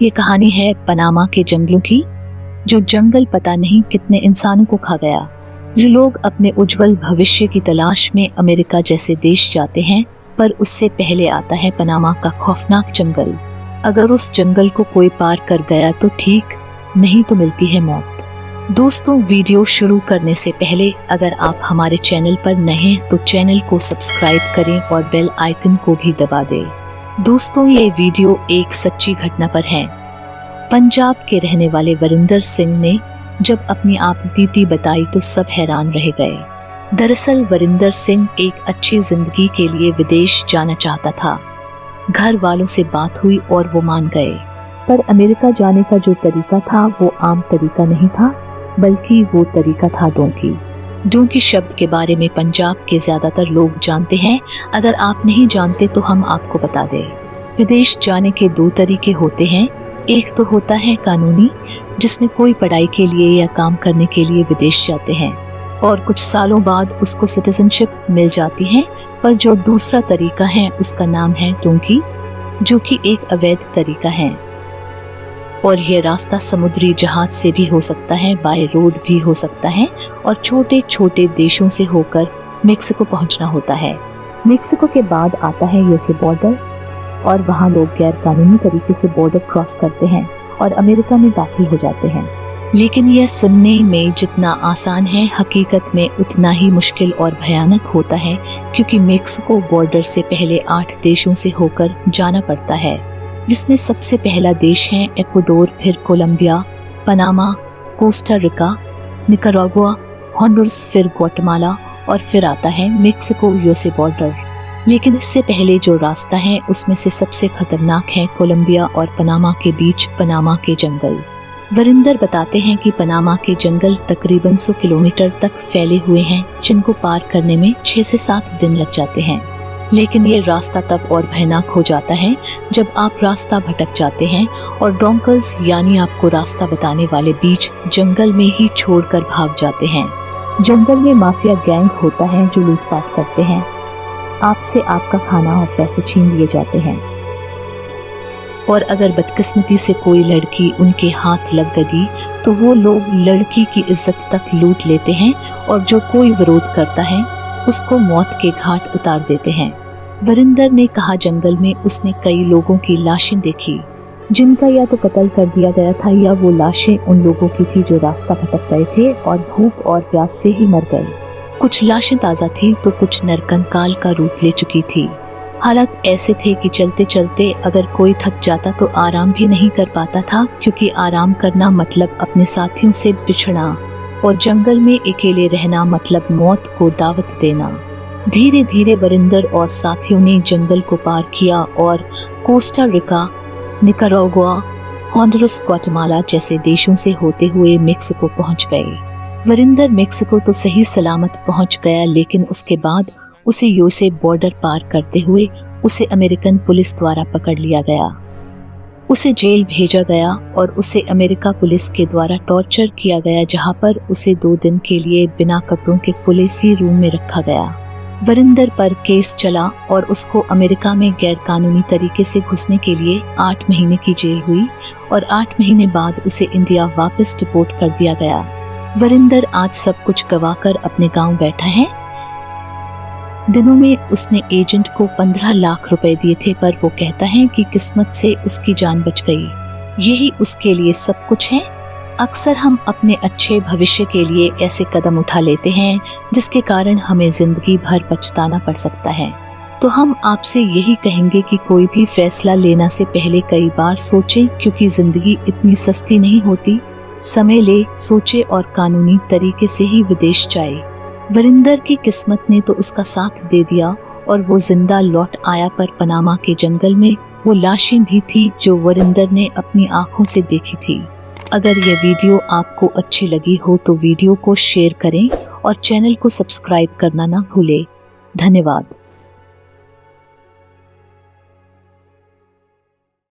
ये कहानी है पनामा के जंगलों की। जो जंगल पता नहीं कितने इंसानों को खा गया। जो लोग अपने उज्जवल भविष्य की तलाश में अमेरिका जैसे देश जाते हैं, पर उससे पहले आता है पनामा का खौफनाक जंगल। अगर उस जंगल को कोई पार कर गया तो ठीक, नहीं तो मिलती है मौत। दोस्तों, वीडियो शुरू करने से पहले अगर आप हमारे चैनल पर नए हैं तो चैनल को सब्सक्राइब करें और बेल आइकन को भी दबा दें। दोस्तों, ये वीडियो एक सच्ची घटना पर है। पंजाब के रहने वाले वरिंदर सिंह ने जब अपनी आप बीती बताई तो सब हैरान रह गए। दरअसल वरिंदर सिंह एक अच्छी जिंदगी के लिए विदेश जाना चाहता था। घर वालों से बात हुई और वो मान गए, पर अमेरिका जाने का जो तरीका था वो आम तरीका नहीं था, बल्कि वो तरीका था डोंकी। डोंकी शब्द के बारे में पंजाब के ज्यादातर लोग जानते हैं। अगर आप नहीं जानते तो हम आपको बता दें। विदेश जाने के दो तरीके होते हैं। एक तो होता है कानूनी, जिसमें कोई पढ़ाई के लिए या काम करने के लिए विदेश जाते हैं और कुछ सालों बाद उसको सिटीजनशिप मिल जाती है। पर जो दूसरा तरीका है उसका नाम है डोंकी, जो कि एक अवैध तरीका है। और यह रास्ता समुद्री जहाज से भी हो सकता है, बाय रोड भी हो सकता है और छोटे छोटे देशों से होकर मेक्सिको पहुंचना होता है। मेक्सिको के बाद आता है यूएसए बॉर्डर और वहां लोग गैर कानूनी तरीके से बॉर्डर क्रॉस करते हैं और अमेरिका में दाखिल हो जाते हैं। लेकिन यह सुनने में जितना आसान है, हकीकत में उतना ही मुश्किल और भयानक होता है, क्योंकि मेक्सिको बॉर्डर से पहले 8 देशों से होकर जाना पड़ता है, जिसमें सबसे पहला देश है इक्वाडोर, फिर Colombia, Panama, Costa Rica, Nicaragua, Honduras, फिर ग्वाटेमाला और फिर आता है मेक्सिको यूएसए बॉर्डर। लेकिन इससे पहले जो रास्ता है उसमें से सबसे खतरनाक है कोलंबिया और पनामा के बीच पनामा के जंगल। वरिंदर बताते हैं कि पनामा के जंगल तकरीबन 100 किलोमीटर तक फैले हुए हैं, जिनको पार करने में 6 से 7 दिन लग जाते हैं। लेकिन ये रास्ता तब और भयानक हो जाता है जब आप रास्ता भटक जाते हैं और डोंकर्स यानी आपको रास्ता बताने वाले बीच जंगल में ही छोड़कर भाग जाते हैं। जंगल में माफिया गैंग होता है जो लूटपाट करते हैं, आपसे आपका खाना और पैसे छीन लिए जाते हैं। और अगर बदकिस्मती से कोई लड़की उनके हाथ लग गई तो वो लोग लड़की की इज्जत तक लूट लेते हैं और जो कोई विरोध करता है उसको मौत के घाट उतार देते हैं। वरिंदर ने कहा, जंगल में उसने कई लोगों की लाशें देखी, जिनका या तो कत्ल कर दिया गया था या वो लाशें उन लोगों की थी जो रास्ता भटक गए थे और भूख और प्यास से ही मर गए। कुछ लाशें ताज़ा थी तो कुछ नरकंकाल का रूप ले चुकी थी। हालात ऐसे थे कि चलते चलते अगर कोई थक जाता तो आराम भी नहीं कर पाता था, क्योंकि आराम करना मतलब अपने साथियों से बिछड़ना और जंगल में अकेले रहना मतलब मौत को दावत देना। धीरे धीरे वरिंदर और साथियों ने जंगल को पार किया और Costa Rica, Nicaragua, Honduras, Guatemala जैसे देशों से होते हुए मेक्सिको पहुंच गए। वरिंदर मेक्सिको तो सही सलामत पहुंच गया, लेकिन उसके बाद उसे यूएसए बॉर्डर पार करते हुए उसे अमेरिकन पुलिस द्वारा पकड़ लिया गया। उसे जेल भेजा गया और उसे अमेरिका पुलिस के द्वारा टॉर्चर किया गया, जहां पर उसे 2 दिन के लिए बिना कपड़ों के फुले सी रूम में रखा गया। वरिंदर पर केस चला और उसको अमेरिका में गैर कानूनी तरीके से घुसने के लिए 8 महीने की जेल हुई और 8 महीने बाद उसे इंडिया वापस डिपोर्ट कर दिया गया। वरिंदर आज सब कुछ गवाकर अपने गांव बैठा है। दिनों में उसने एजेंट को 15 लाख रुपए दिए थे, पर वो कहता है कि किस्मत से उसकी जान बच गई। यही उसके लिए सब कुछ है। अक्सर हम अपने अच्छे भविष्य के लिए ऐसे कदम उठा लेते हैं जिसके कारण हमें जिंदगी भर पछताना पड़ सकता है। तो हम आपसे यही कहेंगे कि कोई भी फैसला लेना से पहले कई बार सोचें, क्योंकि जिंदगी इतनी सस्ती नहीं होती। समय ले, सोचे और कानूनी तरीके से ही विदेश जाए। वरिंदर की किस्मत ने तो उसका साथ दे दिया और वो जिंदा लौट आया, पर पनामा के जंगल में वो लाशें भी थी जो वरिंदर ने अपनी आंखों से देखी थी। अगर ये वीडियो आपको अच्छी लगी हो तो वीडियो को शेयर करें और चैनल को सब्सक्राइब करना ना भूलें। धन्यवाद।